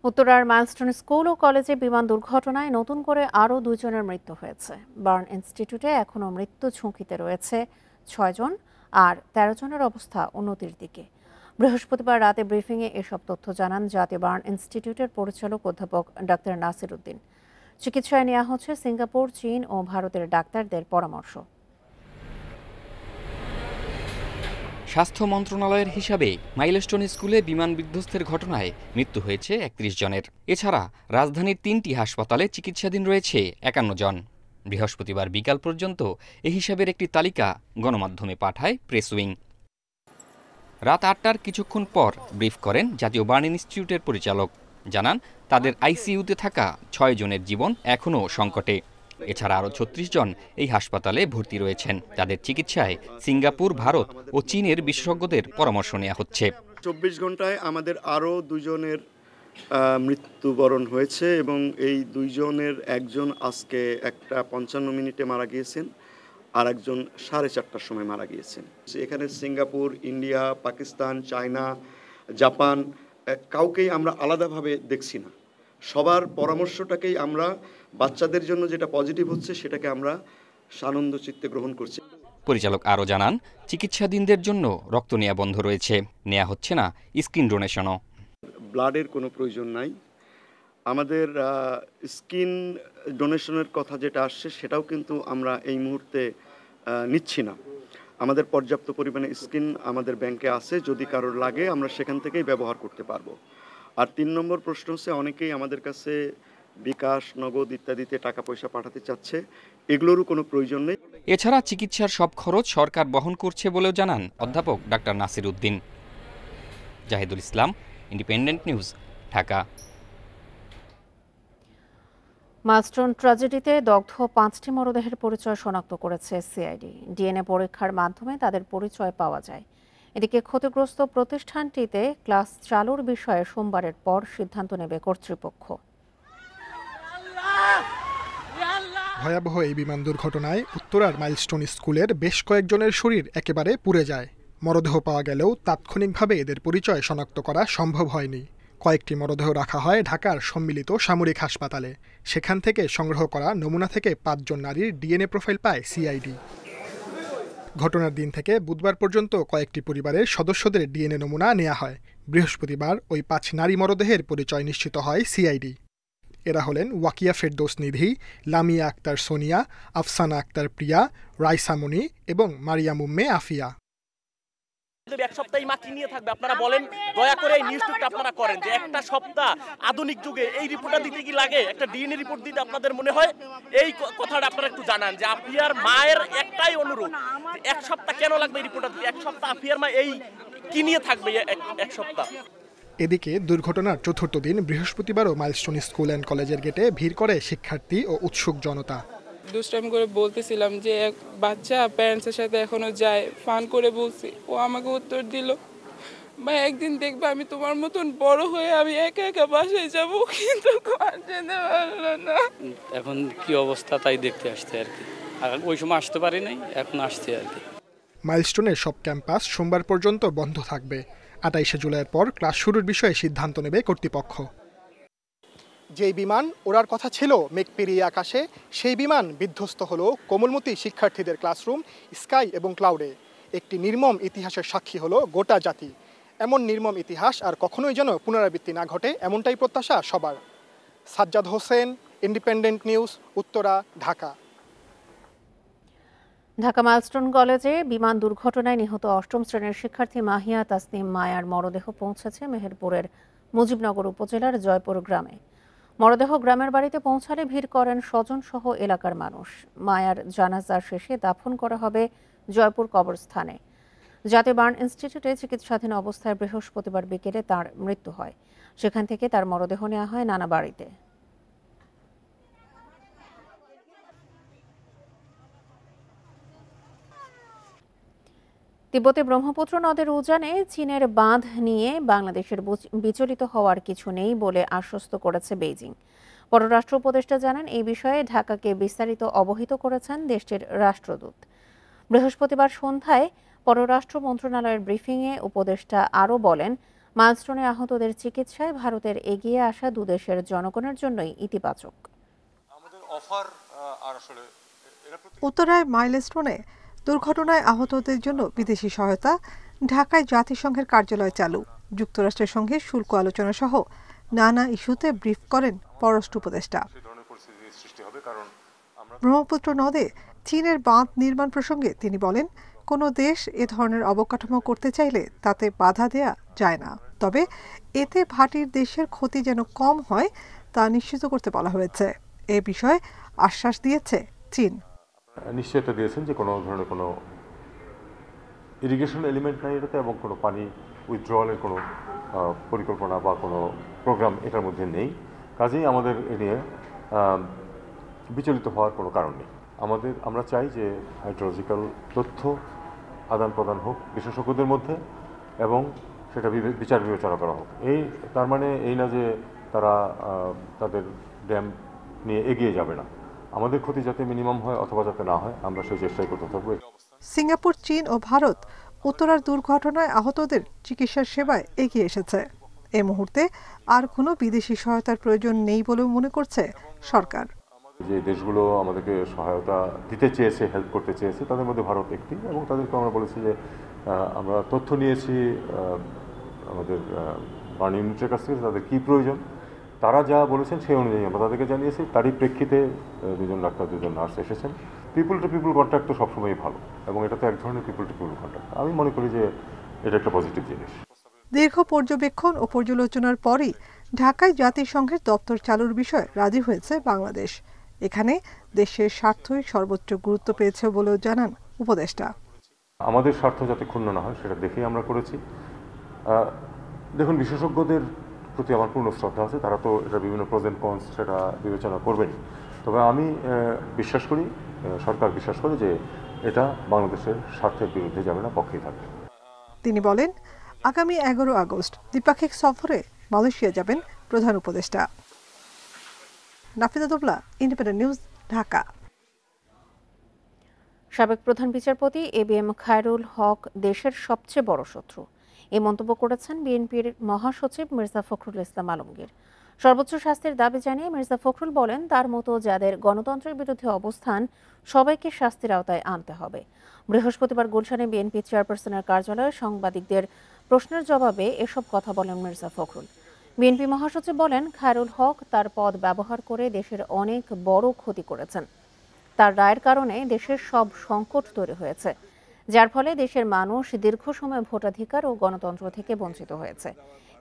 উত্তরার milestone school ও কলেজে বিমান দুর্ঘটনায় নতুন করে আরও 2 জনের মৃত্যু হয়েছে। বার্ন ইনস্টিটিউটে এখনও মৃত্যু ঝুঁকিতে রয়েছে 6 জন, আর 13 জনের অবস্থা উন্নতির দিকে। বৃহস্পতিবার রাতে ব্রিফিংয়ে এসব তথ্য জানান জাতীয় বার্ন ইনস্টিটিউটের পরিচালক অধ্যাপক ডাক্তার নাসির উদ্দিন। চিকিৎসায় নেওয়া হচ্ছে সিঙ্গাপুর, চীন ও ভারতের ডাক্তারদের পরামর্শ। স্বাস্থ্য মন্ত্রণালয়ের হিসাবে মাইলস্টোন স্কুলে বিমান বিধ্বস্তের ঘটনায় মৃত্যু হয়েছে 31 জনের। এছাড়া রাজধানীর 3টি হাসপাতালে চিকিৎসাধীন রয়েছে 51 জন। বৃহস্পতিবার বিকাল পর্যন্ত এ হিসাবের একটি তালিকা গণমাধ্যমে পাঠায় প্রেস উইং। রাত 8টার কিছুক্ষণ পর ব্রিফ করেন জাতীয় বার্ন ইনস্টিটিউটের পরিচালক। জানান, তাদের আইসিইউতে থাকা 6 জনের জীবন এখনও সংকটে। এছাড়া আরও 36 জন এই হাসপাতালে ভর্তি রয়েছেন। তাদের চিকিৎসায় সিঙ্গাপুর, ভারত ও চীনের বিশেষজ্ঞদের পরামর্শ নেওয়া হচ্ছে। 24 ঘন্টায় আমাদের আরও 2 জনের মৃত্যুবরণ হয়েছে এবং এই 2 জনের একজন আজকে 1:55 মিনিটে মারা গিয়েছেন, আর একজন 4:30টার সময় মারা গিয়েছেন। এখানে Singapore, India, Pakistan, China, Japan কাউকেই আমরা আলাদাভাবে দেখছি না। সবার পরামর্শটাকেই আমরা বাচ্চাদের জন্য যেটা পজিটিভ হচ্ছে সেটাকে আমরা সানন্দ চিত্তে গ্রহণ করছি। পরিচালক আরও জানান, চিকিৎসাধীনদের জন্য রক্ত নেওয়া বন্ধ রয়েছে, নেওয়া হচ্ছে না স্কিন ডোনেশনও। ব্লাডের কোনো প্রয়োজন নাই। আমাদের স্কিন ডোনেশনের কথা যেটা আসছে সেটাও কিন্তু আমরা এই মুহূর্তে নিচ্ছি না। আমাদের পর্যাপ্ত পরিমাণে স্কিন আমাদের ব্যাংকে আছে, যদি কারোর লাগে আমরা সেখান থেকেই ব্যবহার করতে পারবো। আর 3 নম্বর প্রশ্ন হচ্ছে, অনেকেই আমাদের কাছে বিকাশ, নগদ ইত্যাদিতে টাকা পয়সা পাঠাতে চাচ্ছে, এগুলোরও কোনো প্রয়োজন নেই। এছাড়া চিকিৎসার সব খরচ সরকার বহন করছে বলেও জানান অধ্যাপক ডাক্তার নাসির উদ্দিন। জাহিদুল ইসলাম, ইন্ডিপেন্ডেন্ট নিউজ, ঢাকা। মাইলস্টোন ট্র্যাজেডিতে দগ্ধ 5টি মরদেহের পরিচয় শনাক্ত করেছে সিআইডি। ডিএনএ পরীক্ষার মাধ্যমে তাদের পরিচয় পাওয়া যায়। এদিকে ক্ষতিগ্রস্ত প্রতিষ্ঠানটিতে ক্লাস চালুর বিষয়ে সোমবারের পর সিদ্ধান্ত নেবে কর্তৃপক্ষ। ভয়াবহ এই বিমান দুর্ঘটনায় উত্তরার মাইলস্টোন স্কুলের বেশ কয়েকজনের শরীর একেবারে পুড়ে যায়। মরদেহ পাওয়া গেলেও তাৎক্ষণিকভাবে এদের পরিচয় শনাক্ত করা সম্ভব হয়নি। কয়েকটি মরদেহ রাখা হয় ঢাকার সম্মিলিত সামরিক হাসপাতালে। সেখান থেকে সংগ্রহ করা নমুনা থেকে 5 জন নারীর ডিএনএ প্রোফাইল পায় সিআইডি। ঘটনার দিন থেকে বুধবার পর্যন্ত কয়েকটি পরিবারের সদস্যদের ডিএনএ নমুনা নেওয়া হয়। বৃহস্পতিবার ওই 5 নারী মরদেহের পরিচয় নিশ্চিত হয় সিআইডি। এরা হলেন ওয়াকিয়া ফেরদৌস নিধি, লামিয়া আক্তার সোনিয়া, আফসানা আক্তার প্রিয়া, রাইসা মনি এবং মারিয়াম উম্মে আফিয়া। এক সপ্তাহ মাতৃ নিয়ে থাকবে, আপনারা বলেন দয়া করে এই নিউজটা আপনারা করেন যে একটা সপ্তাহ আধুনিক যুগে এই রিপোর্টটা দিতে কি লাগে, একটা ডিএনএ রিপোর্ট দিতে আপনাদের মনে হয়? এই কথাটা আপনারা একটু জানান যে আফিয়ার মায়ের একটাই অনুরোধ, এক সপ্তাহ কেন লাগবে এই রিপোর্টটা দিতে? এক সপ্তাহ আফিয়ার মা এই কি নিয়ে থাকবে এক সপ্তাহ? এদিকে দুর্ঘটনার চতুর্থ দিন বৃহস্পতিবারও মাইলস্টোন স্কুল অ্যান্ড কলেজের গেটে ভিড় করে শিক্ষার্থী ও উৎসুক জনতা। দুষ্টামি করে বলতেছিলাম যে এক বাচ্চা প্যারেন্টসের সাথে এখনো যায়, ফান করে বলছি। ও আমাকে উত্তর দিল, ভাই একদিন দেখবে আমি তোমার মতন বড় হয়ে আমি একা একা বাসায় যাবো, কিন্তু যেতে পারলো না। এখন কি অবস্থা তাই দেখতে আসতে আর কি। আর ওই সময় আসতে পারি নাই, এখন আসছে আর কি। মাইলস্টোনের সব ক্যাম্পাস সোমবার পর্যন্ত বন্ধ থাকবে। 28শে জুলাইয়ের পর ক্লাস শুরুর বিষয়ে সিদ্ধান্ত নেবে কর্তৃপক্ষ। যেই বিমান ওড়ার কথা ছিল মেঘ পেরিয়ে আকাশে, সেই বিমান বিধ্বস্ত হলো কোমলমতি শিক্ষার্থীদের ক্লাসরুম, স্কাই এবং ক্লাউডে। একটি নির্মম ইতিহাসের সাক্ষী হলো গোটা জাতি। এমন নির্মম ইতিহাস আর কখনোই যেন পুনরাবৃত্তি না ঘটে, এমনটাই প্রত্যাশা সবার। Sajjad Hossain, independent news, Uttara, Dhaka. Dhaka milestone কলেজে বিমান দুর্ঘটনায় নিহত 8ম শ্রেণীর শিক্ষার্থী মাহিয়া তাসনিম মায়ার মরদেহ পৌঁছেছে মেহেরপুরের মুজিবনগর উপজেলার জয়পুর গ্রামে। মরদেহ গ্রামের বাড়িতে পৌঁছালে ভিড় করেন স্বজন সহ এলাকার মানুষ। মায়ার জানাজা শেষে দাফন করা হবে জয়পুর কবরস্থানে। জাতীয় বার্ন ইনস্টিটিউটে চিকিৎসাধীন অবস্থায় বৃহস্পতিবার বিকেলে তার মৃত্যু হয়। সেখান থেকে তার মরদেহ নেওয়া হয় নানা বাড়িতে। তিব্বতে ব্রহ্মপুত্র নদের উজানে চীনের বাঁধ নিয়ে বাংলাদেশের বিচলিত হওয়ার কিছু নেই বলে আশ্বস্ত করেছে বেইজিং। পররাষ্ট্র উপদেষ্টা জানান, এই বিষয়ে ঢাকাকে বিস্তারিত অবহিত করেছেন দেশটির রাষ্ট্রদূত। বৃহস্পতিবার সন্ধ্যায় পররাষ্ট্র মন্ত্রণালয়ের ব্রিফিংয়ে উপদেষ্টা আরও বলেন, মাইলস্টোনে আহতদের চিকিৎসায় ভারতের এগিয়ে আসা দুদেশের জনগণের জন্যই ইতিবাচক। উত্তরায় মাইলস্টোনে দুর্ঘটনায় আহতদের জন্য বিদেশি সহায়তা, ঢাকায় জাতিসংঘের কার্যালয় চালু, যুক্তরাষ্ট্রের সঙ্গে শুল্ক আলোচনা সহ নানা ইস্যুতে ব্রিফ করেন পররাষ্ট্র উপদেষ্টা। ব্রহ্মপুত্র নদে চীনের বাঁধ নির্মাণ প্রসঙ্গে তিনি বলেন, কোনো দেশ এ ধরনের অবকাঠামো করতে চাইলে তাতে বাধা দেয়া যায় না, তবে এতে ভাটির দেশের ক্ষতি যেন কম হয় তা নিশ্চিত করতে বলা হয়েছে। এ বিষয়ে আশ্বাস দিয়েছে চীন। নিশ্চয়তা দিয়েছেন যে কোনো ধরনের কোনো ইরিগেশন এলিমেন্ট নাই এটাতে, এবং কোনো পানি উইথড্রয়ালের কোনো পরিকল্পনা বা কোনো প্রোগ্রাম এটার মধ্যে নেই। কাজেই আমাদের এ নিয়ে বিচলিত হওয়ার কোনো কারণ নেই। আমরা চাই যে হাইড্রোলজিক্যাল তথ্য আদান প্রদান হোক বিশেষজ্ঞদের মধ্যে, এবং সেটা বিচার বিবেচনা করা হোক। তার মানে এই না যে তারা তাদের ড্যাম নিয়ে এগিয়ে যাবে না। আমাদের ক্ষতি যাতে মিনিমাম হয় অথবা যাতে না হয়, আমরা সেই চেষ্টাই করতে থাকবো। সিঙ্গাপুর, চীন ও ভারত উত্তরার দুর্ঘটনায় আহতদের চিকিৎসার সেবায় এগিয়ে এসেছে। এই মুহূর্তে আর কোনো বিদেশি সহায়তার প্রয়োজন নেই বলেও মনে করছে সরকার। যে দেশগুলো আমাদেরকে সহায়তা দিতে চেয়েছে, হেল্প করতে চেয়েছে, তাদের মধ্যে ভারত একটি, এবং তাদেরকে আমরা বলেছি যে আমরা তথ্য নিয়েছি আমাদের বার্ন ইউনিটের কাছ থেকে তাদের কী প্রয়োজন, তারা যা বলেছেন সেই অনুযায়ী আমরা তাদেরকে জানিয়েছি। তারই প্রেক্ষিতে দুজন ডাক্তার, দুজন নার্স এসেছেন। পিপুল টু পিপুল কন্ট্যাক্ট তো সবসময়ই ভালো, এবং এটা তো এক ধরনের পিপুল টু পিপুল কন্ট্যাক্ট। আমি মনে করি যে এটা একটা পজিটিভ জিনিস। দীর্ঘ পর্যবেক্ষণ ও পর্যালোচনার পরই ঢাকায় জাতিসংঘের দপ্তর চালুর বিষয়ে রাজি হয়েছে বাংলাদেশ। এখানে দেশের স্বার্থই সর্বোচ্চ গুরুত্ব পেয়েছে বলেও জানান উপদেষ্টা। আমাদের স্বার্থ যাতে ক্ষুণ্ণ না হয় সেটা দেখেই আমরা করেছি। দেখুন, বিশেষজ্ঞদের প্রতি আমার পূর্ণ শ্রদ্ধা আছে, তারা তো এটা বিভিন্ন প্রোজ এন্ড কনস সেটা বিবেচনা করবেনই। তবে আমি বিশ্বাস করি, সরকার বিশ্বাস করে যে এটা বাংলাদেশের স্বার্থের বিরুদ্ধে যাবে না, পক্ষেই থাকবে। তিনি বলেন, আগামী 11 আগস্ট দ্বিপাক্ষিক সফরে মালয়েশিয়া যাবেন প্রধান উপদেষ্টা। নাফিদা দুবলা, ইন্ডিপেন্ডেন্ট নিউজ, ঢাকা। সাবেক প্রধান বিচারপতি ABM খায়রুল হক দেশের সবচেয়ে বড় শত্রু, এই মন্তব্য করেছেন বিএনপির মহাসচিব মির্জা ফখরুল ইসলাম আলমগীর। সর্বোচ্চ শাস্তির দাবি জানিয়ে মির্জা ফখরুল বলেন, তার মতো যাদের গণতন্ত্রের বিরুদ্ধে অবস্থান সবাইকে শাস্তির আওতায় আনতে হবে। বৃহস্পতিবার গুলশানে বিএনপি চেয়ারপারসনের কার্যালয়ে সাংবাদিকদের প্রশ্নের জবাবে এসব কথা বলেন মির্জা ফখরুল। বিএনপি মহাসচিব বলেন, খায়রুল হক তার পদ ব্যবহার করে দেশের অনেক বড় ক্ষতি করেছেন। তার রায়ের কারণে দেশের সব সংকট তৈরি হয়েছে, যার ফলে দেশের মানুষ দীর্ঘ সময় ভোটাধিকার ও গণতন্ত্র থেকে বঞ্চিত হয়েছে।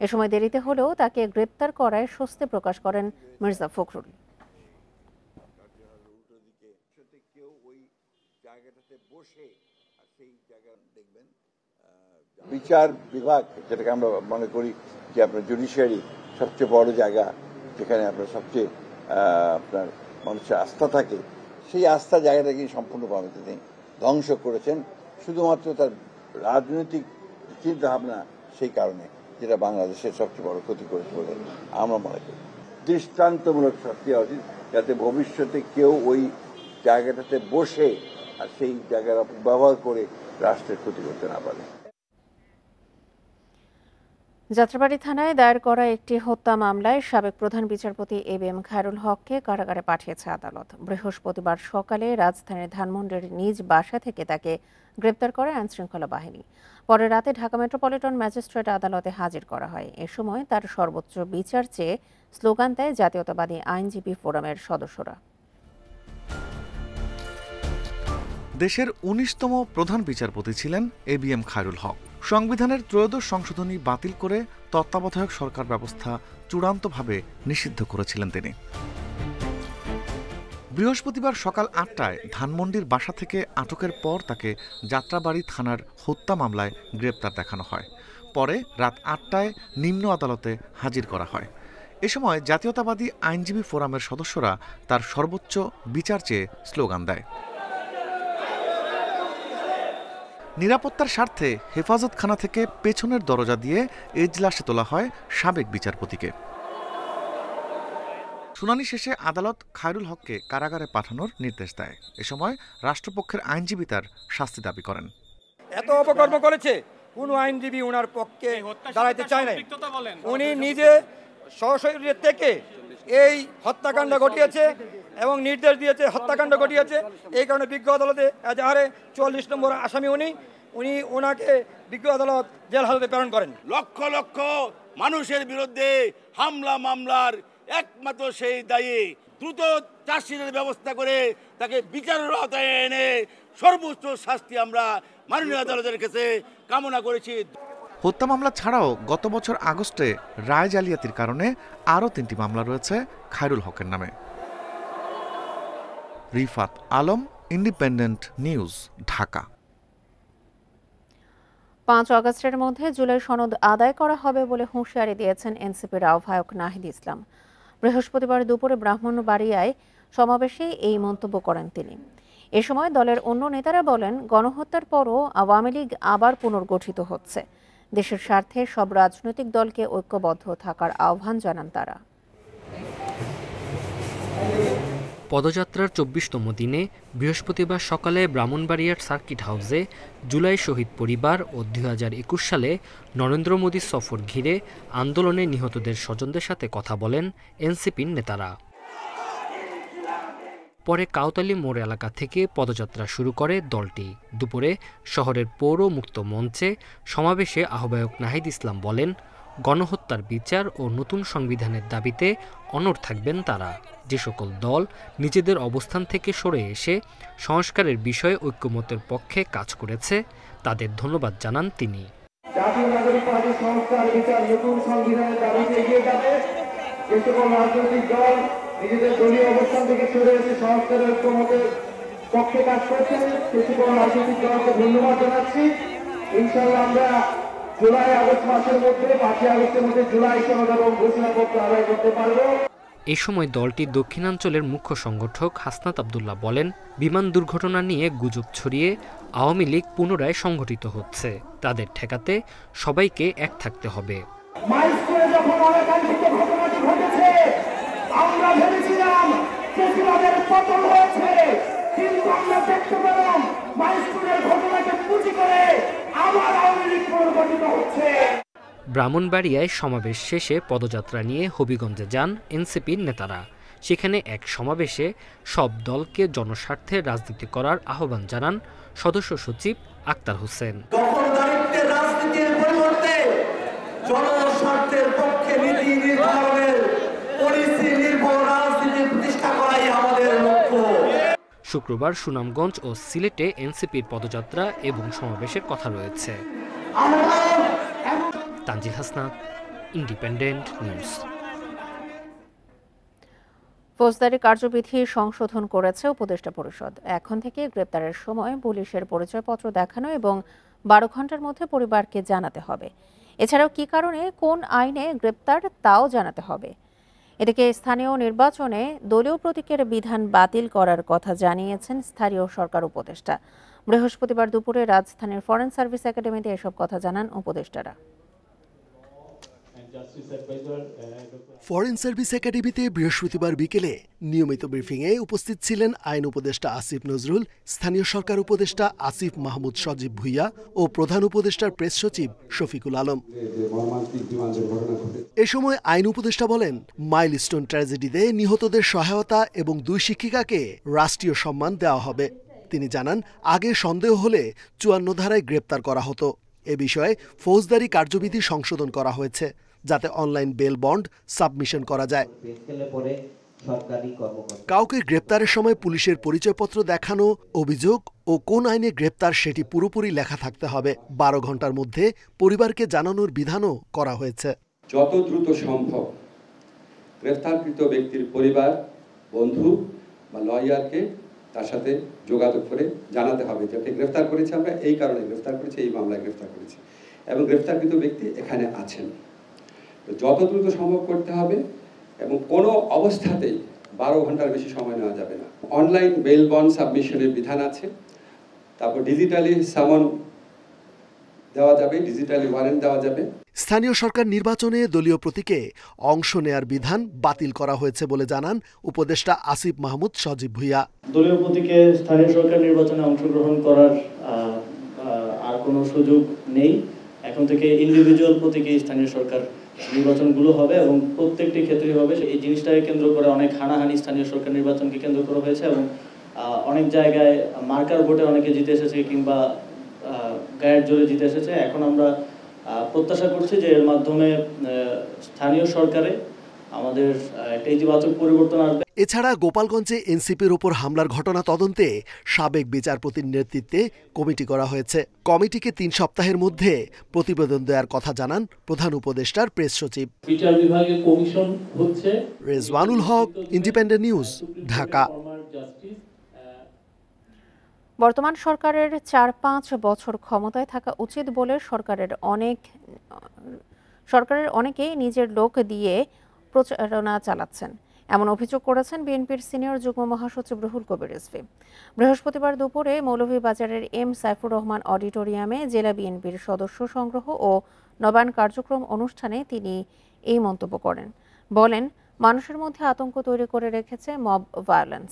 এ সময় দেরিতে হলেও তাকে গ্রেপ্তার করায় স্বস্তি প্রকাশ করেন মির্জা ফখরুল। বিচার বিভাগ, যেটাকে আমরা মনে করি যে আপনার জুডিশিয়ারি সবচেয়ে বড় জায়গা, যেখানে আপনার সবচেয়ে আপনার মানুষের আস্থা থাকে, সেই আস্থা জায়গাটাকে সম্পূর্ণভাবে তিনি ধ্বংস করেছেন শুধুমাত্র তার রাজনৈতিক চিন্তা ভাবনা, সেই কারণে, যেটা বাংলাদেশের সবচেয়ে বড় ক্ষতি করেছে বলে আমরা মনে করি। দৃষ্টান্তমূলক শাস্তি হওয়া উচিত, যাতে ভবিষ্যতে কেউ ওই জায়গাটাতে বসে আর সেই জায়গার ব্যবহার করে রাষ্ট্রের ক্ষতি করতে না পারে। যাত্রাবাড়ী থানায় দায়ের করা একটি হত্যা মামলায় সাবেক প্রধান বিচারপতি ABM খায়রুল হককে কারাগারে পাঠিয়েছে আদালত। বৃহস্পতিবার সকালে রাজধানীর ধানমন্ডির নিজ বাসা থেকে তাকে গ্রেপ্তার করে আইনশৃঙ্খলা বাহিনী। পরে রাতে ঢাকা মেট্রোপলিটন ম্যাজিস্ট্রেট আদালতে হাজির করা হয়। এ সময় তার সর্বোচ্চ বিচার চেয়ে স্লোগান দেয় জাতীয়তাবাদী আইনজীবী ফোরামের সদস্যরা। দেশের 19তম প্রধান বিচারপতি ছিলেন ABM খায়রুল হক। সংবিধানের ত্রয়োদশ সংশোধনী বাতিল করে তত্ত্বাবধায়ক সরকার ব্যবস্থা চূড়ান্তভাবে নিষিদ্ধ করেছিলেন তিনি। বৃহস্পতিবার সকাল 8টায় ধানমন্ডির বাসা থেকে আটকের পর তাকে যাত্রাবাড়ী থানার হত্যা মামলায় গ্রেপ্তার দেখানো হয়। পরে রাত 8টায় নিম্ন আদালতে হাজির করা হয়। এ সময় জাতীয়তাবাদী আইনজীবী ফোরামের সদস্যরা তার সর্বোচ্চ বিচার চেয়ে স্লোগান দেয়। নিরাপত্তার স্বার্থে হেফাজতখানা থেকে পেছনের দরজা দিয়ে এজলাসে তোলা হয় সাবেক বিচারপতিকে। শুনানি শেষে আদালত খায়রুল হককে কারাগারে পাঠানোর নির্দেশ দেয়। এ সময় রাষ্ট্রপক্ষের আইনজীবী তার শাস্তি দাবি করেন। এত অপকর্ম করেছে, কোনো আইনজীবী ওনার পক্ষে দাঁড়াইতে চায় না। উনি নিজে সশরীরে থেকে এই হত্যাকাণ্ড ঘটিয়েছে এবং নির্দেশ দিয়েছে হত্যাকাণ্ড ঘটিয়েছে। এই কারণে বিজ্ঞ আদালতে এজাহারে 44 নম্বর আসামি উনি ওনাকে বিজ্ঞ আদালত জেল হাজতে প্রেরণ করেন। লক্ষ লক্ষ মানুষের বিরুদ্ধে হামলা মামলার একমাত্র সেই দায়ী, দ্রুত চার্জশিটের ব্যবস্থা করে তাকে বিচারের আওতায় এনে সর্বোচ্চ শাস্তি আমরা মাননীয় আদালতের কাছে কামনা করেছি। হত্যা মামলা ছাড়াও গত বছর আগস্টে রায় জালিয়াতির কারণে আরও 3টি মামলা রয়েছে খায়রুল হকের নামে। Rifat Alam, independent news, Dhaka. 5 আগস্টের মধ্যে জুলাই সনদ আদায় করা হবে বলে হুঁশিয়ারি দিয়েছেন এনসিপির আহ্বায়ক নাহিদ ইসলাম। বৃহস্পতিবার দুপুরে ব্রাহ্মণবাড়িয়ায় সমাবেশে এই মন্তব্য করেন তিনি। এ সময় দলের অন্য নেতারা বলেন, গণহত্যার পরও আওয়ামী লীগ আবার পুনর্গঠিত হচ্ছে। দেশের স্বার্থে সব রাজনৈতিক দলকে ঐক্যবদ্ধ থাকার আহ্বান জানান তারা। পদযাত্রার 24তম দিনে বৃহস্পতিবার সকালে ব্রাহ্মণবাড়িয়ার সার্কিট হাউসে জুলাই শহীদ পরিবার ও 2021 সালে নরেন্দ্র মোদী সফর ঘিরে আন্দোলনে নিহতদের স্বজনদের সাথে কথা বলেন এনসিপির নেতারা। পরে কাউতালী মোড় এলাকা থেকে পদযাত্রা শুরু করে দলটি। দুপুরে শহরের পৌর মুক্ত মঞ্চে সমাবেশে আহ্বায়ক নাহিদ ইসলাম বলেন, গণহত্যার বিচার ও নতুন সংবিধানের দাবিতে অনড় থাকবেন তারা। যে সকল দল নিজেদের অবস্থান থেকে সরে এসে সংস্কারের বিষয়ে ঐক্যমতের পক্ষে কাজ করেছে তাদের ধন্যবাদ জানান তিনি। জাতীয় নাগরিক পার্টি সংস্কার বিচার নতুন সংবিধানের দাবিতে এগিয়ে যাবে। যে সকল রাজনৈতিক দল নিজেদের দলীয় অবস্থান থেকে সরে এসে সংস্কারের ঐক্যমতের পক্ষে কাজ করছেন সে সকল রাজনৈতিক দলকে ধন্যবাদ জানাচ্ছি। ইনশাআল্লাহ আমরা জুলাই আগস্ট মাসের মধ্যে 5 আগস্টের মধ্যে জুলাই সনদ এবং ঘোষণাপত্র আদায় করতে পারব। এই সময় দলটির দক্ষিণাঞ্চলের মুখ্য সংগঠক হাসনাত আব্দুল্লাহ বলেন, বিমান দুর্ঘটনা নিয়ে গুজব ছড়িয়ে আওয়ামী লীগ পুনরায় সংগঠিত হচ্ছে। তাদের ঠেকাতে সবাইকে এক থাকতে হবে। মাইলস্টোনে যখন অনাকাঙ্ক্ষিত ঘটনাটি ঘটেছে, আমরা ভেবেছিলাম ফেসিবাদের পতন হয়েছে, কিন্তু আমরা দেখতে পেলাম মাইলস্টোনের ঘটনাকে পুঁজি করে আবার আওয়ামী লীগ পুনর্গঠিত হচ্ছে। ব্রাহ্মণবাড়িয়ায় সমাবেশ শেষে পদযাত্রা নিয়ে হবিগঞ্জে যান এনসিপির নেতারা। সেখানে এক সমাবেশে সব দলকে জনস্বার্থে রাজনীতি করার আহ্বান জানান সদস্য সচিব আক্তার হোসেন। দখলদারিত্বের রাজনীতির পরিবর্তে জনস্বার্থের পক্ষে নীতি নির্ধারণের পলিসি নির্ভর রাজনীতি প্রতিষ্ঠা করাই আমাদের লক্ষ্য। শুক্রবার সুনামগঞ্জ ও সিলেটে এনসিপির পদযাত্রা এবং সমাবেশের কথা রয়েছে। Tanzil Hasnat, independent news. ফৌজদারি কার্যবিধি সংশোধন করেছে উপদেষ্টা পরিষদ। এখন থেকে গ্রেপ্তারের সময় পুলিশের পরিচয়পত্র দেখানো এবং 12 ঘন্টার মধ্যে পরিবারকে জানাতে হবে। এছাড়াও কী কারণে কোন আইনে গ্রেপ্তার তাও জানাতে হবে। এদিকে স্থানীয় নির্বাচনে দলীয় প্রতীকের বিধান বাতিল করার কথা জানিয়েছেন স্থানীয় সরকার উপদেষ্টা। বৃহস্পতিবার দুপুরে রাজধানীর ফরেন সার্ভিস একাডেমিতে এসব কথা জানান উপদেষ্টারা। ফরেন সার্ভিস একাডেমিতে বৃহস্পতিবার বিকেলে নিয়মিত ব্রিফিংয়ে উপস্থিত ছিলেন আইন উপদেষ্টা আসিফ নজরুল, স্থানীয় সরকার উপদেষ্টা আসিফ মাহমুদ সজীব ভুইয়া ও প্রধান উপদেষ্টার প্রেস সচিব শফিকুল আলম। এ সময় আইন উপদেষ্টা বলেন, মাইলস্টোন ট্র্যাজেডিতে নিহতদের সহায়তা এবং 2 শিক্ষিকাকে রাষ্ট্রীয় সম্মান দেওয়া হবে। তিনি জানান, আগে সন্দেহ হলে 54 ধারায় গ্রেপ্তার করা হতো। এ বিষয়ে ফৌজদারি কার্যবিধি সংশোধন করা হয়েছে, যাতে অনলাইন বেল বন্ড সাবমিশন করা যায়। কাউকে গ্রেপ্তারের সময় পুলিশের পরিচয়পত্র দেখানো, অভিযোগ ও কোন আইনে গ্রেপ্তার সেটি পুরোপুরি লেখা থাকতে হবে। 12 ঘন্টার মধ্যে পরিবারকে জানানোর বিধানও করা হয়েছে। যত দ্রুত সম্ভব গ্রেফতারকৃত ব্যক্তির পরিবার, বন্ধু বা লয়ারকে তার সাথে যোগাযোগ করে জানাতে হবে যে গ্রেফতার করেছে, আমরা এই কারণে গ্রেফতার করেছি, এই মামলায় গ্রেফতার করেছি এবং গ্রেফতারকৃত ব্যক্তি এখানে আছেন। যত দ্রুত সম্ভব করতে হবে এবং কোনো অবস্থাতেই 12 ঘন্টার বেশি সময় নেওয়া যাবে না। অনলাইন বেল বন্ড সাবমিশনের বিধান আছে, তারপর ডিজিটালি সামন দেওয়া যাবে, ডিজিটালি ওয়ারেন্ট দেওয়া যাবে। স্থানীয় সরকার নির্বাচনে দলীয় প্রতীকে অংশ নেয়ার বিধান বাতিল করা হয়েছে বলে জানান উপদেষ্টা আসিফ মাহমুদ সজীব ভুইয়া। দলীয় প্রতীকে স্থানীয় সরকার নির্বাচনে অংশগ্রহণ করার আর কোনো সুযোগ নেই। এখন থেকে ইন্ডিভিজুয়াল প্রতীকী স্থানীয় সরকার নির্বাচনগুলো হবে এবং প্রত্যেকটি ক্ষেত্রেই হবে। এই জিনিসটাকে কেন্দ্র করে অনেক হানাহানি স্থানীয় সরকার নির্বাচনকে কেন্দ্র করা হয়েছে এবং অনেক জায়গায় মার্কার ভোটে অনেকে জিতে এসেছে কিংবা গায়ের জোরে জিতে এসেছে। এখন আমরা প্রত্যাশা করছি যে এর মাধ্যমে স্থানীয় সরকারে আমাদের একটা ইতিবাচক পরিবর্তন আসবে। এছাড়া গোপালগঞ্জে এনসিপির উপর হামলার ঘটনা তদন্তে সাবেক বিচারপতির নেতৃত্বে কমিটি করা হয়েছে। কমিটিকে 3 সপ্তাহের মধ্যে প্রতিবেদন দেওয়ার কথা জানান প্রধান উপদেষ্টার প্রেস সচিব। বিচার বিভাগের কমিশন হচ্ছে। রেজওয়ানুল হক, ইন্ডিপেন্ডেন্ট নিউজ, ঢাকা। বর্তমান সরকারের 4-5 বছর ক্ষমতায় থাকা উচিত বলে সরকারের অনেকেই নিজের লোক দিয়ে প্রচারণা চালাচ্ছেন, এমন অভিযোগ করেছেন বিএনপির সিনিয়র যুগ্ম মহাসচিব রুহুল কবির রিজভী। বৃহস্পতিবার দুপুরে মৌলভীবাজারের এম সাইফুর রহমান অডিটোরিয়ামে জেলা বিএনপির সদস্য সংগ্রহ ও নবায়ন কার্যক্রম অনুষ্ঠানে তিনি এই মন্তব্য করেন। বলেন, মানুষের মধ্যে আতঙ্ক তৈরি করে রেখেছে মব ভায়োলেন্স।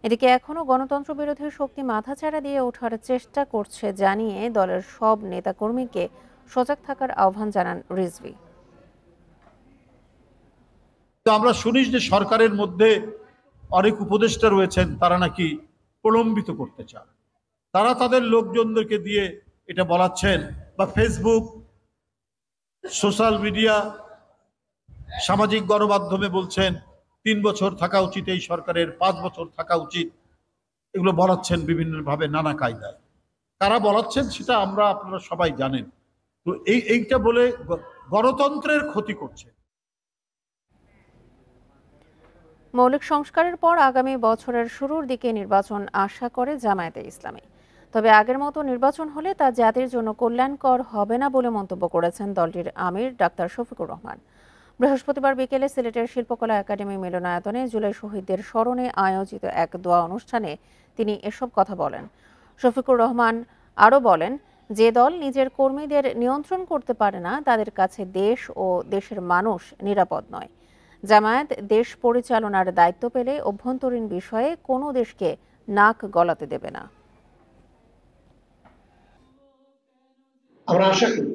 এদিকে এখনও গণতন্ত্র বিরোধী শক্তি মাথাচাড়া দিয়ে ওঠার চেষ্টা করছে জানিয়ে দলের সব নেতাকর্মীকে সজাগ থাকার আহ্বান জানান রিজভী। আমরা শুনি যে সরকারের মধ্যে অনেক উপদেষ্টা রয়েছেন, তারা নাকি প্রলম্বিত করতে চান। তারা তাদের লোকজনদেরকে দিয়ে এটা বলাচ্ছেন, বা ফেসবুক, সোশ্যাল মিডিয়া, সামাজিক গণমাধ্যমে বলছেন 3 বছর থাকা উচিত এই সরকারের, 5 বছর থাকা উচিত, এগুলো বলাচ্ছেন বিভিন্নভাবে নানা কায়দায়। কারা বলাচ্ছেন সেটা আপনারা সবাই জানেন। তো এইটা বলে গণতন্ত্রের ক্ষতি করছে। মৌলিক সংস্কারের পর আগামী বছরের শুরুর দিকে নির্বাচন আশা করে জামায়াতে ইসলামী। তবে আগের মতো নির্বাচন হলে তা জাতির জন্য কল্যাণকর হবে না বলে মন্তব্য করেছেন দলটির আমির ডাক্তার শফিকুর রহমান। বৃহস্পতিবার বিকেলে সিলেটের শিল্পকলা একাডেমি মিলনায়তনে জুলাই শহীদদের স্মরণে আয়োজিত এক দোয়া অনুষ্ঠানে তিনি এসব কথা বলেন। শফিকুর রহমান আরও বলেন, যে দল নিজের কর্মীদের নিয়ন্ত্রণ করতে পারে না তাদের কাছে দেশ ও দেশের মানুষ নিরাপদ নয়। জামায়াত দেশ পরিচালনার দায়িত্ব পেলে অভ্যন্তরীণ বিষয়ে কোনো দেশকে নাক গলাতে দেবে না। আমরা আশা করি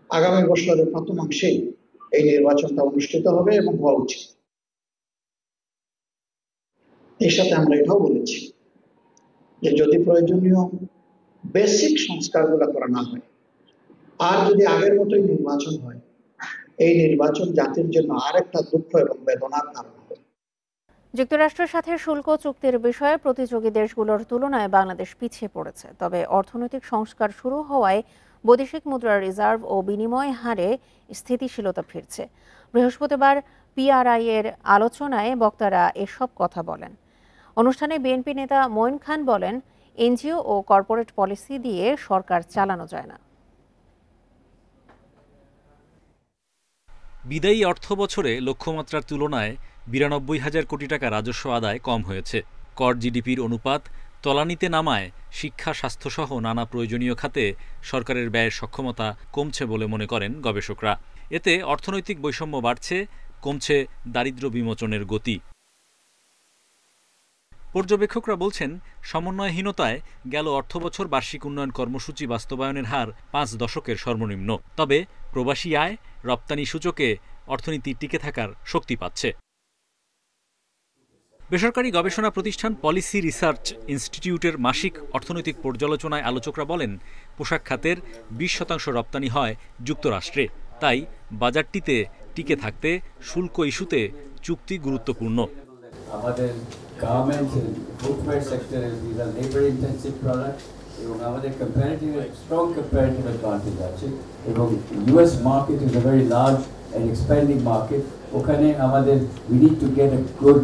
আগামী বছরের প্রথমাংশেই এই নির্বাচনটা অনুষ্ঠিত হবে এবং হওয়া উচিত। এর সাথে আমরা এটাও বলেছি যে যদি প্রয়োজনীয় বেসিক সংস্কারগুলো করা না হয় আর যদি আগের মতোই নির্বাচন হয়, এই নির্বাচন জাতির জন্য আরেকটা দুঃখ এবং বেদনার কারণ হবে। যুক্তরাষ্ট্রের সাথে শুল্ক চুক্তির বিষয়ে প্রতিযোগী দেশগুলোর তুলনায় বাংলাদেশ পিছিয়ে পড়েছে। তবে অর্থনৈতিক সংস্কার শুরু হওয়ায় বৈদেশিক মুদ্রার রিজার্ভ ও বিনিময় হারে স্থিতিশীলতা ফিরছে। বৃহস্পতিবার পিআরআই এর আলোচনায় বক্তারা এসব কথা বলেন। অনুষ্ঠানে বিএনপি নেতা মঈন খান বলেন, এনজিও ও কর্পোরেট পলিসি দিয়ে সরকার চালানো যায় না। বিদায়ী অর্থ বছরে লক্ষ্যমাত্রার তুলনায় ৯২,০০০ কোটি টাকা রাজস্ব আদায় কম হয়েছে। কর জিডিপির অনুপাত তলানিতে নামায় শিক্ষা, স্বাস্থ্যসহ নানা প্রয়োজনীয় খাতে সরকারের ব্যয়ের সক্ষমতা কমছে বলে মনে করেন গবেষকরা। এতে অর্থনৈতিক বৈষম্য বাড়ছে, কমছে দারিদ্র্য বিমোচনের গতি। পর্যবেক্ষকরা বলছেন, সমন্বয়হীনতায় গেল অর্থবছর বার্ষিক উন্নয়ন কর্মসূচি বাস্তবায়নের হার 5 দশকের সর্বনিম্ন। তবে প্রবাসী আয়, রপ্তানি সূচকে অর্থনীতি টিকে থাকার শক্তি পাচ্ছে। বেসরকারি গবেষণা প্রতিষ্ঠান পলিসি রিসার্চ ইনস্টিটিউটের মাসিক অর্থনৈতিক পর্যালোচনায় আলোচকরা বলেন, পোশাক খাতের 20% রপ্তানি হয় যুক্তরাষ্ট্রে। তাই বাজারটিতে টিকে থাকতে শুল্ক ইস্যুতে চুক্তি গুরুত্বপূর্ণ। আমাদের গার্মেন্টস এন্ড ফুটওয়্যার সেক্টরে this are labour intensive product এবং আমাদের কম্পারেটিভ স্ট্রং কম্পারেটিভ অ্যাডভান্টেজ আছে এবং US market is a very large and expanding market. ওখানে আমাদের we need to get a good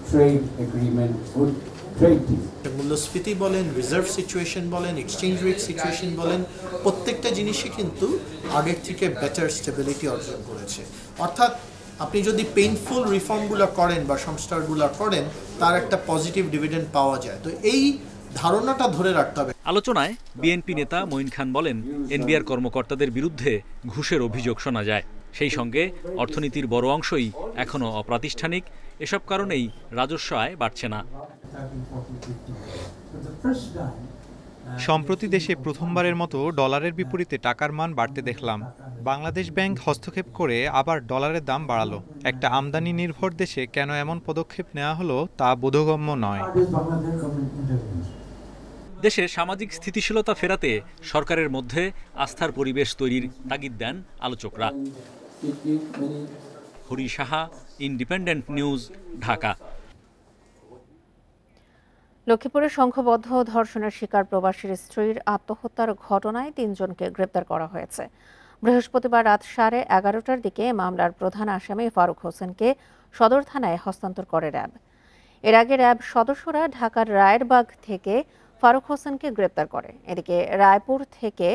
trade agreement, good trade deal. মূল্যস্ফীতি বলেন, reserve situation বলেন, exchange rate situation বলেন, প্রত্যেকটা জিনিসই কিন্তু আগের থেকে বেটার স্টেবিলিটি অর্জন করেছে। অর্থাৎ আপনি যদি পেইনফুল রিফর্মগুলো করেন বা সংস্কারগুলো করেন, তার একটা পজিটিভ ডিভিডেন্ড পাওয়া যায়। তো এই ধারণাটা ধরে রাখতে হবে। আলোচনায় বিএনপি নেতা মঈন খান বলেন, এনবিআর কর্মকর্তাদের বিরুদ্ধে ঘুষের অভিযোগ শোনা যায়। সেই সঙ্গে অর্থনীতির বড় অংশই এখনও অপ্রাতিষ্ঠানিক। এসব কারণেই রাজস্ব আয় বাড়ছে না। সম্প্রতি দেশে প্রথমবারের মতো ডলারের বিপরীতে টাকার মান বাড়তে দেখলাম। বাংলাদেশ ব্যাংক হস্তক্ষেপ করে আবার ডলারের দাম বাড়ালো। একটা আমদানি নির্ভর দেশে কেন এমন পদক্ষেপ নেওয়া হলো তা বোধগম্য নয়। দেশে সামাজিক স্থিতিশীলতা ফেরাতে সরকারের মধ্যে আস্থার পরিবেশ তৈরির তাগিদ দেন আলোচকরা। Hari Saha, independent news, Dhaka. লক্ষ্মীপুরে সংঘবদ্ধ ধর্ষণের শিকার প্রবাসীর স্ত্রীর আত্মহত্যার ঘটনায় ৩ জনকে গ্রেপ্তার করা হয়েছে। বৃহস্পতিবার রাত 11:30টার দিকে মামলার প্রধান আসামি ফারুক হোসেনকে সদর থানায় হস্তান্তর করে র্যাব। এর আগে র্যাব সদস্যরা ঢাকার রায়েরবাগ থেকে ফারুক হোসেনকে গ্রেপ্তার করে। এদিকে রায়পুর থেকে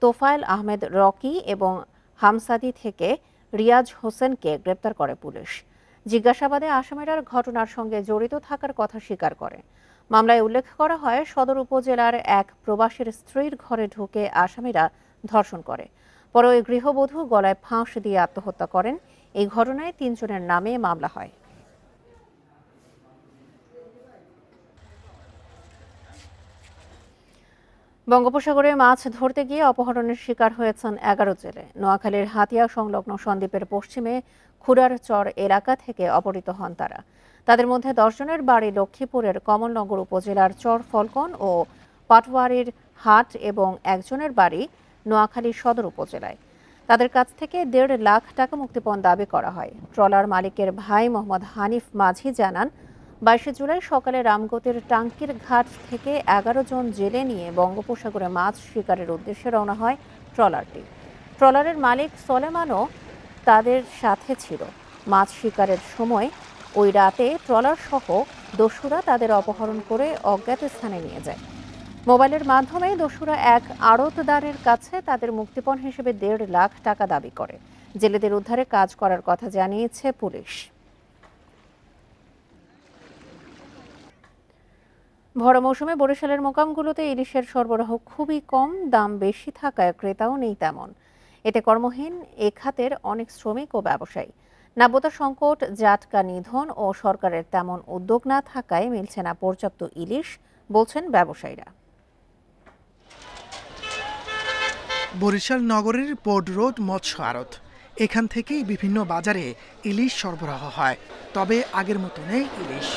তোফায়েল আহমেদ রকি এবং হামসাদি থেকে রিয়াজ হোসেনকে গ্রেপ্তার করে পুলিশ। জিজ্ঞাসাবাদে আসামিরা ঘটনার সঙ্গে জড়িত থাকার কথা স্বীকার করে। মামলায় উল্লেখ করা হয়, সদর উপজেলার এক প্রবাসীর স্ত্রীর ঘরে ঢুকে আসামিরা ধর্ষণ করে। পরে ওই গৃহবধূ গলায় ফাঁস দিয়ে আত্মহত্যা করেন। এই ঘটনায় ৩ জনের নামে মামলা হয়। বঙ্গোপসাগরে মাছ ধরতে গিয়ে অপহরণের শিকার হয়েছেন 11 জেলে। নোয়াখালীর হাতিয়া সংলগ্ন সন্দ্বীপের পশ্চিমে খুড়ার চর এলাকা থেকে অপহৃত হন তারা। তাদের মধ্যে 10 জনের বাড়ি লক্ষ্মীপুরের কমলনগর উপজেলার চর ফলকন ও পাটওয়ারির হাট এবং একজনের বাড়ি নোয়াখালী সদর উপজেলায়। তাদের কাছ থেকে 1.5 লাখ টাকা মুক্তিপণ দাবি করা হয়। ট্রলার মালিকের ভাই মোহাম্মদ হানিফ মাঝি জানান, 22 জুলাই সকালে রামগতির টাঙ্কির ঘাট থেকে 11 জন জেলে নিয়ে বঙ্গোপসাগরে মাছ শিকারের উদ্দেশ্যে রওনা হয় ট্রলারটি। ট্রলারের মালিক সোলেমানও তাদের সাথে ছিল। মাছ শিকারের সময় ওই রাতে ট্রলার সহ দস্যুরা তাদের অপহরণ করে অজ্ঞাত স্থানে নিয়ে যায়। মোবাইলের মাধ্যমে দস্যুরা এক আড়তদারের কাছে তাদের মুক্তিপণ হিসেবে 1.5 লাখ টাকা দাবি করে। জেলেদের উদ্ধারে কাজ করার কথা জানিয়েছে পুলিশ। ভরা মৌসুমে বরিশালের মোকামগুলোতে ইলিশের সরবরাহ খুবই কম, দাম বেশি থাকায় ক্রেতাও নেই তেমন। এতে কর্মহীন এ খাতের অনেক শ্রমিক ও ব্যবসায়ী। নাব্যতা সংকট, জাটকা নিধন ও সরকারের তেমন উদ্যোগ না থাকায় মিলছে না পর্যাপ্ত ইলিশ, বলছেন ব্যবসায়ীরা। বরিশাল নগরের পোর্ট রোড মৎস্য আড়ত, এখান থেকেই বিভিন্ন বাজারে ইলিশ সরবরাহ হয়, তবে আগের মতো নেই ইলিশ।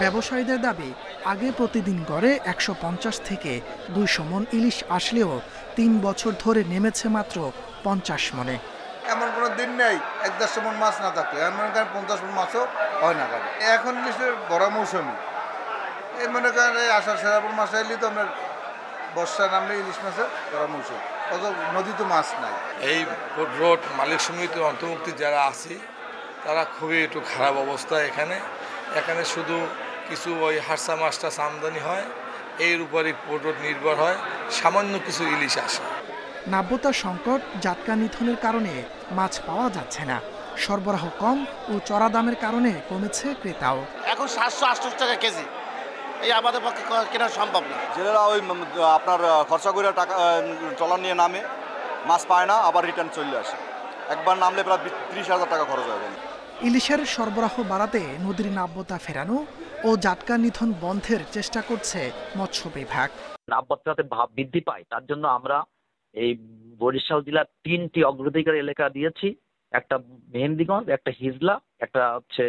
ব্যবসায়ীদের দাবি, আগে প্রতিদিন গড়ে 150 থেকে 200 মন ইলিশ আসলেও 3 বছর ধরে নেমেছে মাত্র 50 মনে। এমন কোনো দিন নেই 1-150 মন মাছ না থাকলে, এমন কারণ 50 মন মাছও হয় না। কারণ এখন ইলিশের বড় মৌসুমি, এই মনে করেন এই আষাঢ় শ্রাবণ মাসে এলে তো আপনার বর্ষা নামলে ইলিশ মাছের বড় মৌসুম, অত নদীতে মাছ নাই। এই রোড মালিক সমিতি অন্তর্ভুক্তি যারা আছে তারা খুবই একটু খারাপ অবস্থা। এখানে শুধু কিছু ওই হারসা মাছটা আমদানি হয়, এর উপরই পোর্ট নির্ভর হয়, সামান্য কিছু ইলিশ আসে। নাব্যতা সংকট, জাটকা নিধনের কারণে মাছ পাওয়া যাচ্ছে না, সরবরাহ কম ও চড়া দামের কারণে কমেছে ক্রেতাও। এখন 700-800 টাকা কেজি, এই আমাদের পক্ষে কেনা সম্ভব না। জেলেরা ওই আপনার খরচা করে টাকা ট্রলার নিয়ে নামে, মাছ পায় না, আবার রিটার্ন চলে আসে। একবার নামলে প্রায় 30,000 টাকা খরচ হয়। ইলিশের সরবরাহ বাড়াতে নদীর নাব্যতা ফেরানো ও জাটকা নিধন বন্ধের চেষ্টা করছে মৎস্য বিভাগ। নাব্যতা যাতে বৃদ্ধি পায় তার জন্য আমরা এই বরিশাল জেলার 3টি অগ্রাধিকার এলাকা দিয়েছি। একটা মেহেন্দিগঞ্জ, একটা হিজলা, একটা হচ্ছে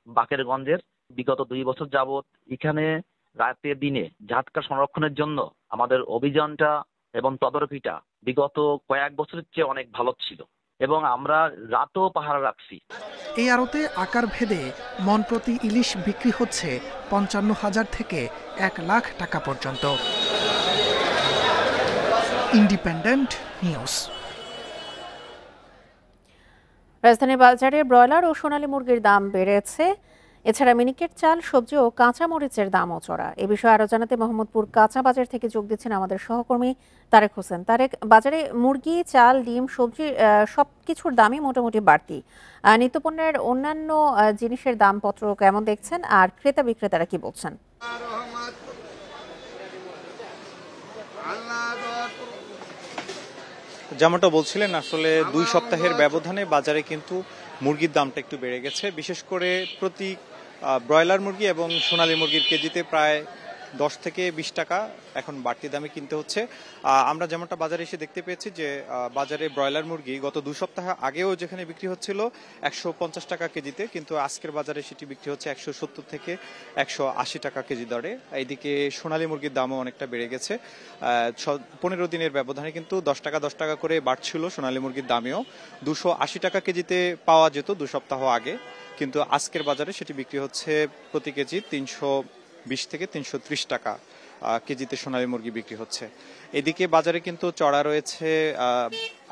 বাকেরগঞ্জের। বিগত 2 বছর যাবত এখানে রাতে দিনে জাটকা সংরক্ষণের জন্য আমাদের অভিযানটা এবং তদারকিটা বিগত কয়েক বছরের চেয়ে অনেক ভালো ছিল এবং আমরা রাতও পাহারা রাখছি। এই আড়তে আকার ভেদে মন প্রতি ইলিশ বিক্রি হচ্ছে 55,000 থেকে 1 লাখ টাকা পর্যন্ত। Independent news. রাজধানীর বাজারে ব্রয়লার ও সোনালী মুরগির দাম বেড়েছে। এছাড়া মিনিকেট চাল, সবজি ও কাঁচা মরিচের দামও চড়া। এ বিষয়ে আরও জানাতে মোহাম্মদপুর কাঁচা বাজার থেকে যোগ দিচ্ছেন আমাদের সহকর্মী তারেক হোসেন। তারেক, বাজারে মুরগি, চাল, ডিম, সবজি সবকিছুর দামই মোটামুটি বাড়তি। নিত্যপণ্যের অন্যান্য জিনিসের দামপত্র কেমন দেখছেন, আর ক্রেতা বিক্রেতারা কি বলছেন? যেমনটা বলছিলেন, আসলে 2 সপ্তাহের ব্যবধানে বাজারে কিন্তু মুরগির দামটা একটু বেড়ে গেছে। বিশেষ করে প্রতি ব্রয়লার মুরগি এবং সোনালী মুরগির কেজিতে প্রায় 10 থেকে 20 টাকা এখন বাড়তি দামে কিনতে হচ্ছে। আমরা যেমনটা বাজারে এসে দেখতে পেয়েছি যে বাজারে ব্রয়লার মুরগি গত 2 সপ্তাহ আগেও যেখানে বিক্রি হচ্ছিল 150 টাকা কেজিতে, কিন্তু আজকের বাজারে সেটি বিক্রি হচ্ছে 170 থেকে 180 টাকা কেজি দরে। এইদিকে সোনালী মুরগির দামও অনেকটা বেড়ে গেছে। 15 দিনের ব্যবধানে কিন্তু 10 টাকা করে বাড়ছিল সোনালী মুরগির দামেও। 280 টাকা কেজিতে পাওয়া যেত 2 সপ্তাহ আগে, কিন্তু আজকের বাজারে সেটি বিক্রি হচ্ছে প্রতি কেজি 320 থেকে 330 টাকা কেজিতে সোনালী মুরগি বিক্রি হচ্ছে। এদিকে বাজারে কিন্তু চড়া রয়েছে,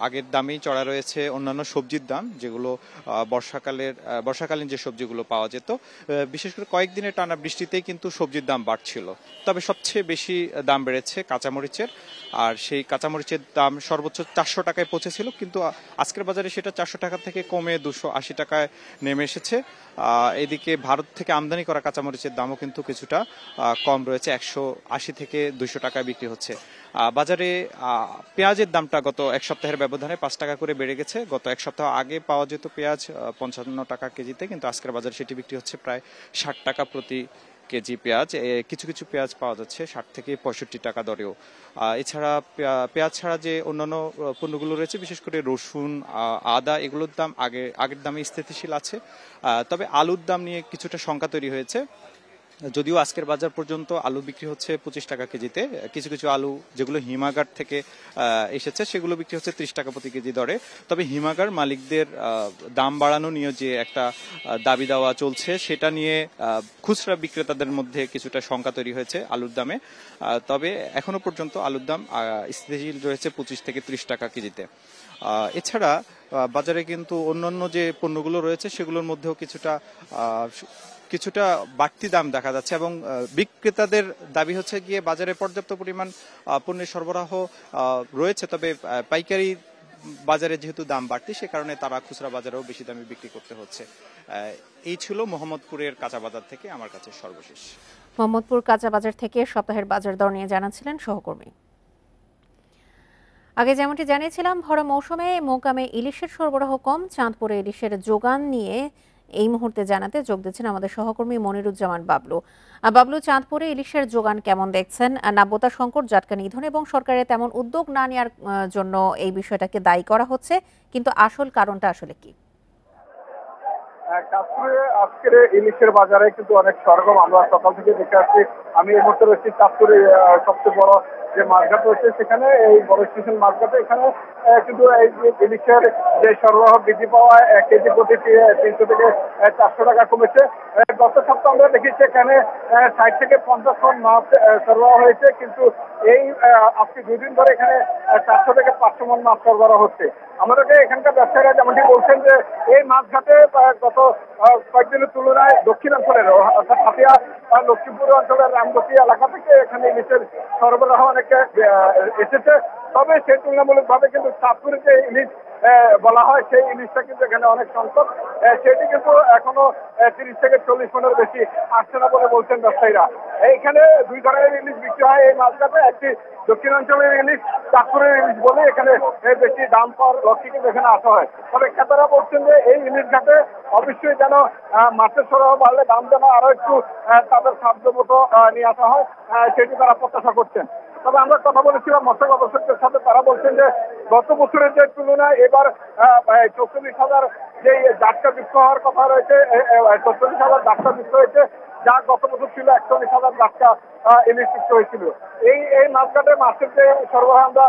আগের দামেই চড়া রয়েছে অন্যান্য সবজির দাম, যেগুলো বর্ষাকালীন যে সবজিগুলো পাওয়া যেত। বিশেষ করে কয়েকদিনের টানা বৃষ্টিতেই কিন্তু সবজির দাম বাড়ছিল। তবে সবচেয়ে বেশি দাম বেড়েছে কাঁচামরিচের, আর সেই কাঁচামরিচের দাম সর্বোচ্চ 400 টাকায় পৌঁছেছিল, কিন্তু আজকের বাজারে সেটা 400 টাকা থেকে কমে 280 টাকায় নেমে এসেছে। এদিকে ভারত থেকে আমদানি করা কাঁচামরিচের দামও কিন্তু কিছুটা কম রয়েছে, 180 থেকে 200 টাকায় বিক্রি হচ্ছে। বাজারে পেঁয়াজের দামটা গত এক সপ্তাহের ব্যবধানে 5 টাকা করে বেড়ে গেছে। গত এক সপ্তাহ আগে পাওয়া যেত পেঁয়াজ 55 টাকা কেজিতে, কিন্তু আজকের বাজারে সেটি বিক্রি হচ্ছে প্রায় 60 টাকা প্রতি কেজি পেঁয়াজ। কিছু কিছু পেঁয়াজ পাওয়া যাচ্ছে 60 থেকে 65 টাকা দরেও। এছাড়া পেঁয়াজ ছাড়া যে অন্যান্য পণ্যগুলো রয়েছে, বিশেষ করে রসুন, আদা, এগুলোর দাম আগের দামে স্থিতিশীল আছে। তবে আলুর দাম নিয়ে কিছুটা শঙ্কা তৈরি হয়েছে। যদিও আজকের বাজার পর্যন্ত আলু বিক্রি হচ্ছে 25 টাকা কেজিতে, কিছু কিছু আলু যেগুলো হিমাগার থেকে এসেছে সেগুলো বিক্রি হচ্ছে 30 টাকা প্রতি কেজি দরে। তবে হিমাগার মালিকদের দাম বাড়ানো নিয়ে যে একটা দাবি দেওয়া চলছে, সেটা নিয়ে খুচরা বিক্রেতাদের মধ্যে কিছুটা শঙ্কা তৈরি হয়েছে আলুর দামে। তবে এখনো পর্যন্ত আলুর দাম স্থিতিশীল রয়েছে 25 থেকে 30 টাকা কেজিতে। এছাড়া বাজারে কিন্তু অন্যান্য যে পণ্যগুলো রয়েছে সেগুলোর মধ্যেও কিছুটা বাড়তি দাম দেখা যাচ্ছে, এবং বিক্রেতাদের দাবি হচ্ছে গিয়ে বাজারে পর্যাপ্ত পরিমাণ পণ্যের সরবরাহ রয়েছে, তবে পাইকারি বাজারে যেহেতু দাম বাড়তি, সে কারণে তারা খুচরা বাজারেও বেশি দামে বিক্রি করতে হচ্ছে। এই ছিল মোহাম্মদপুরের কাঁচা বাজার থেকে আমার কাছে সর্বশেষ। মোহাম্মদপুর কাঁচা বাজার থেকে সপ্তাহের বাজার দর নিয়ে জানাচ্ছিলেন সহকর্মী। আগে যেমনটি জানিয়েছিলাম, ভরা মৌসুমে মোকামে ইলিশের সরবরাহ কম। চাঁদপুরে ইলিশের যোগান নিয়ে এই মুহূর্তে জানাতে যোগ দিচ্ছেন আমাদের সহকর্মী মনিরুজ্জামান বাবলু। বাবলু, চাঁদপুরে ইলিশের যোগান কেমন দেখছেন? নাব্যতা সংকট, জাটকা নিধন এবং সরকারের তেমন উদ্যোগ না নেওয়ার জন্য এই বিষয়টাকে দায়ী করা হচ্ছে, কিন্তু আসল কারণটা আসলে কি? চাঁদপুরে আজকের ইলিশের বাজারে কিন্তু অনেক সরগম আমরা সকাল থেকে দেখে আসছি। আমি এই মুহূর্তে রয়েছি চাঁদপুরে সবচেয়ে বড় যে মাছঘাট রয়েছে, সেখানে এই বড় স্টেশন মাছঘাটে। এখানে কিন্তু এই ইলিশের যে সরবরাহ বৃদ্ধি পাওয়া, 1 কেজি প্রতি 300 থেকে 400 টাকা কমেছে। গত সপ্তাহে আমরা দেখেছি এখানে 60 থেকে 50 টন মাছ সরবরাহ হয়েছে, কিন্তু এই আজকে 2 দিন ধরে এখানে 400 থেকে 500 মন মাছ সরবরাহ হচ্ছে। আমাদেরকে এখানকার ব্যবসায়ীরা যেমনটি বলছেন যে এই মাছঘাটে গত কয়েকদিনের তুলনায় দক্ষিণাঞ্চলের অর্থাৎ হাতিয়া লক্ষ্মীপুর অঞ্চলের রামগতি এলাকা থেকে এখানে ইলিশের সরবরাহ অনেকে এসেছে। তবে সেই তুলনামূলকভাবে কিন্তু চাঁদপুরে যে ইলিশ বলা হয়, সেই ইলিশটা কিন্তু এখানে অনেক সংকট। সেটি কিন্তু এখনো 30 থেকে 40 মনের বেশি আসছে না বলে বলছেন ব্যবসায়ীরা। এইখানে 2 ধরনের ইলিশ বিক্রি হয় এই মাছঘাটে। একটি দক্ষিণাঞ্চলের ইলিশ, চাঁদপুরের ইলিশ বলে এখানে বেশি দাম পাওয়ার লক্ষ্যে কিন্তু এখানে আসা হয়। তবে ক্রেতারা বলছেন যে এই ইলিশ ঘাটে অবশ্যই যেন মাছের সরবরাহ বাড়লে দাম যেন আরো একটু তাদের সাধ্য মতো নিয়ে আসা হয়, সেটি তারা প্রত্যাশা করছেন। তবে আমরা কথা বলেছিলাম মৎস্য গবেষকদের সাথে, তারা বলছেন যে গত বছরের যে তুলনায় এবার 44,000 যে জাটকা বিক্রি হওয়ার কথা রয়েছে, 44,000 জাটকা বিক্রি হয়েছে, যা গত বছর ছিল 41,000 জাটকা ইলিশ বিক্রি হয়েছিল। এই মাছঘাটে মাছের যে সরবরাহ আমরা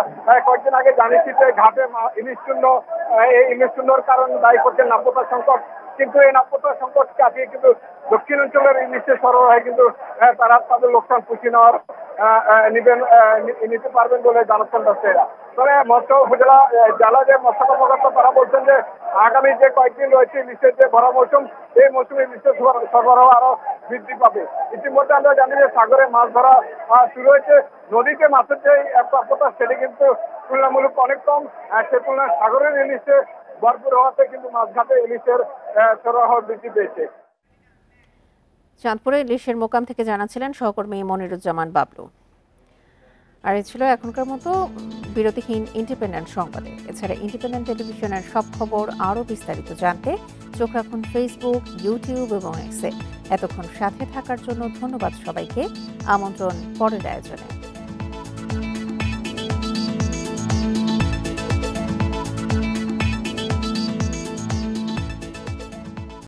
কয়েকদিন আগে জানিয়েছি যে ঘাটে ইলিশ শূন্য, এই ইলিশ শূন্যর কারণ দায়ী করছেন নাব্যতা সংকট। কিন্তু এই নাব্যতা সংকট কাটিয়ে কিন্তু দক্ষিণাঞ্চলের ইলিশের সরবরাহে কিন্তু তারা তাদের লোকসান পুষিয়ে নিতে পারবেন বলে জানাচ্ছেন ব্যবসায়ীরা। তবে মৎস্য উপজেলা জেলা যে মৎস্য কর্মকর্তা, তারা বলছেন যে আগামী যে কয়েকদিন রয়েছে ইলিশের যে ভরা মৌসুম, এই মৌসুমে ইলিশের সরবরাহ আরো বৃদ্ধি পাবে। ইতিমধ্যে আমরা জানি যে সাগরে মাছ ধরা শুরু হয়েছে। নদীতে মাছের যে প্রাপ্যতা, সেটি কিন্তু তুলনামূলক অনেক কম। সে তুলনায় সাগরের ইলিশে ভরপুর হওয়াতে কিন্তু মাছঘাটে ইলিশের সরবরাহ বৃদ্ধি পেয়েছে। চাঁদপুরে ইলিশের মোকাম থেকে জানাচ্ছিলেন সহকর্মী মনিরুজ্জামান বাবলু। আর এ ছিল এখনকার মতো বিরতিহীন ইন্ডিপেন্ডেন্ট সংবাদে। এছাড়া ইন্ডিপেন্ডেন্ট টেলিভিশনের সব খবর আরও বিস্তারিত জানতে চোখ রাখুন ফেসবুক, ইউটিউব এবং এক্সে। এতক্ষণ সাথে থাকার জন্য ধন্যবাদ সবাইকে। আমন্ত্রণ পরের আয়োজনে।